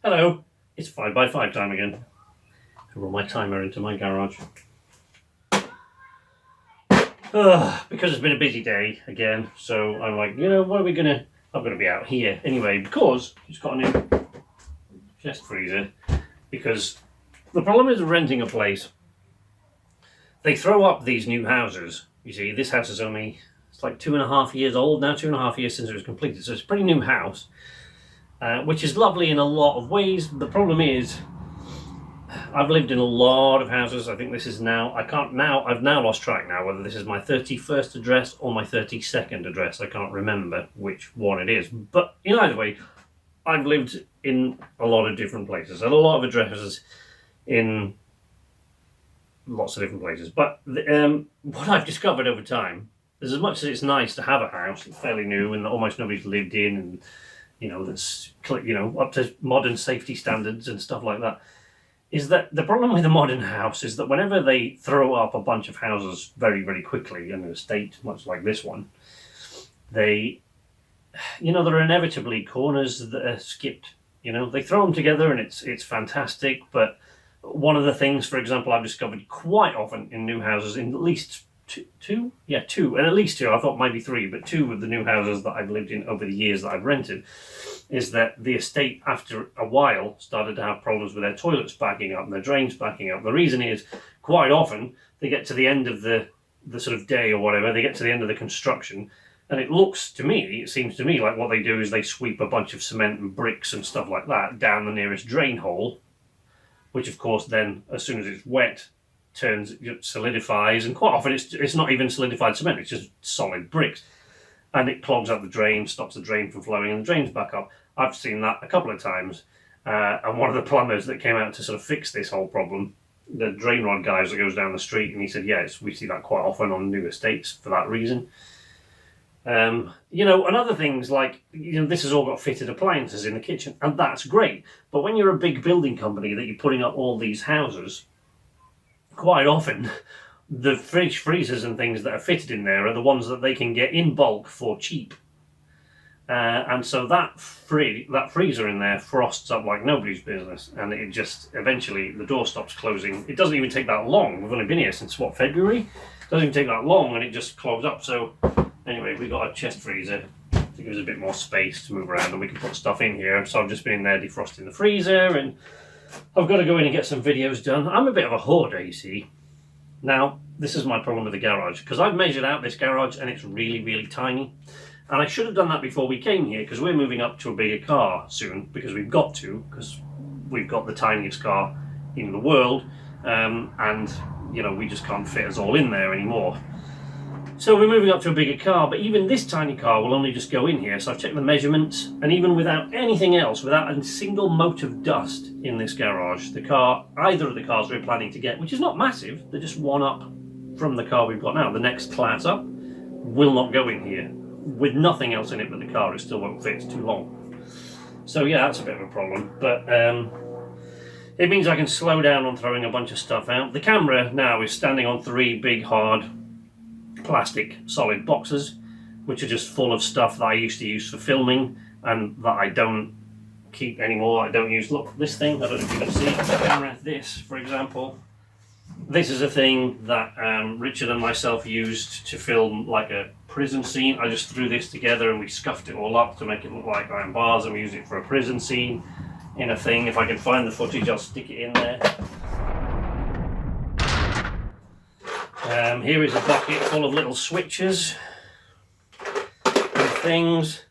Hello, it's 5x5 time again. I roll my timer into my garage. Because it's been a busy day again, so I'm like, what are we gonna... I'm gonna be out here anyway, because it's got a new chest freezer. Because the problem is renting a place. They throw up these new houses. You see, this house is only... It's like 2.5 years old now, 2.5 years since it was completed. So it's a pretty new house. Which is lovely in a lot of ways. The problem is, I've lived in a lot of houses. I think this is now, I've now lost track now whether this is my 31st address or my 32nd address. I can't remember which one it is. But in either way, I've lived in a lot of different places and a lot of addresses in lots of different places. But what I've discovered over time is, as much as it's nice to have a house, it's fairly new and almost nobody's lived in, and that's up to modern safety standards and stuff like that, is that the problem with a modern house is that whenever they throw up a bunch of houses very, very quickly in an estate, much like this one, there are inevitably corners that are skipped. They throw them together and it's fantastic, but one of the things, for example, I've discovered quite often in new houses, in at least two, and at least two, I thought maybe three, but two of the new houses that I've lived in over the years that I've rented, is that the estate after a while started to have problems with their toilets backing up and their drains backing up. The reason is, quite often they get to the end of the sort of day or whatever, they get to the end of the construction, and it seems to me like what they do is they sweep a bunch of cement and bricks and stuff like that down the nearest drain hole, which of course then, as soon as it's wet, solidifies, and quite often it's not even solidified cement, it's just solid bricks, and it clogs up the drain, stops the drain from flowing, and the drains back up. I've seen that a couple of times, and one of the plumbers that came out to sort of fix this whole problem, the drain rod guys that goes down the street, and he said, yes, we see that quite often on new estates for that reason. And other things like, this has all got fitted appliances in the kitchen, and that's great, but when you're a big building company that you're putting up all these houses, quite often the freezers and things that are fitted in there are the ones that they can get in bulk for cheap, and so that freezer in there frosts up like nobody's business, and it just eventually the door stops closing. It doesn't even take that long. We've only been here since February. It doesn't even take that long, and it just closes up. So anyway, we got a chest freezer to give us a bit more space to move around, and we can put stuff in here. So I've just been in there defrosting the freezer, and I've got to go in and get some videos done. I'm a bit of a hoarder, you see. Now, this is my problem with the garage, because I've measured out this garage and it's really, really tiny. And I should have done that before we came here, because we're moving up to a bigger car soon, because we've got the tiniest car in the world, and we just can't fit us all in there anymore. So we're moving up to a bigger car, but even this tiny car will only just go in here. So I've checked the measurements, and even without anything else, without a single mote of dust in this garage, either of the cars we're planning to get, which is not massive, they're just one up from the car we've got now, the next class up, will not go in here. With nothing else in it but the car, it still won't fit, it's too long. So yeah, that's a bit of a problem, but it means I can slow down on throwing a bunch of stuff out. The camera now is standing on 3 big, hard, plastic solid boxes, which are just full of stuff that I used to use for filming and that I don't keep anymore. I don't use, look, this thing, I don't know if you can see the camera, this for example. This is a thing that Richard and myself used to film like a prison scene. I just threw this together and we scuffed it all up to make it look like iron bars, and we used it for a prison scene in a thing. If I can find the footage, I'll stick it in there. Here is a bucket full of little switches and things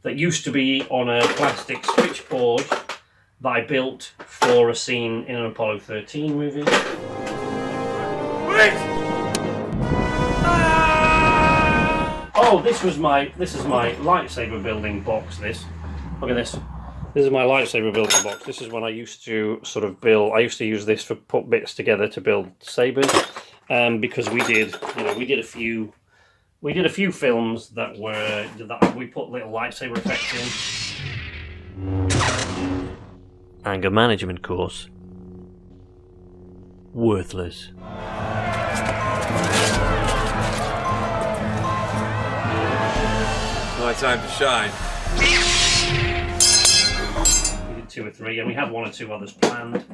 that used to be on a plastic switchboard that I built for a scene in an Apollo 13 movie. Oh, this is my lightsaber building box. Look at this. This is my lightsaber building box. This is when I used to sort of build. I used to use this for put bits together to build sabers. Because we did a few films that we put little lightsaber effects in. Anger management course. Worthless. My time to shine. 2 or 3, and we had 1 or 2 others planned.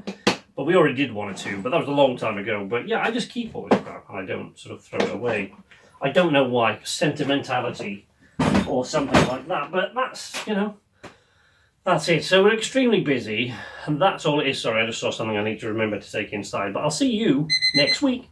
But we already did 1 or 2, but that was a long time ago. But yeah, I just keep all this crap and I don't sort of throw it away. I don't know why, sentimentality or something like that, but that's, you know, that's it. So we're extremely busy, and that's all it is. Sorry, I just saw something I need to remember to take inside, but I'll see you next week.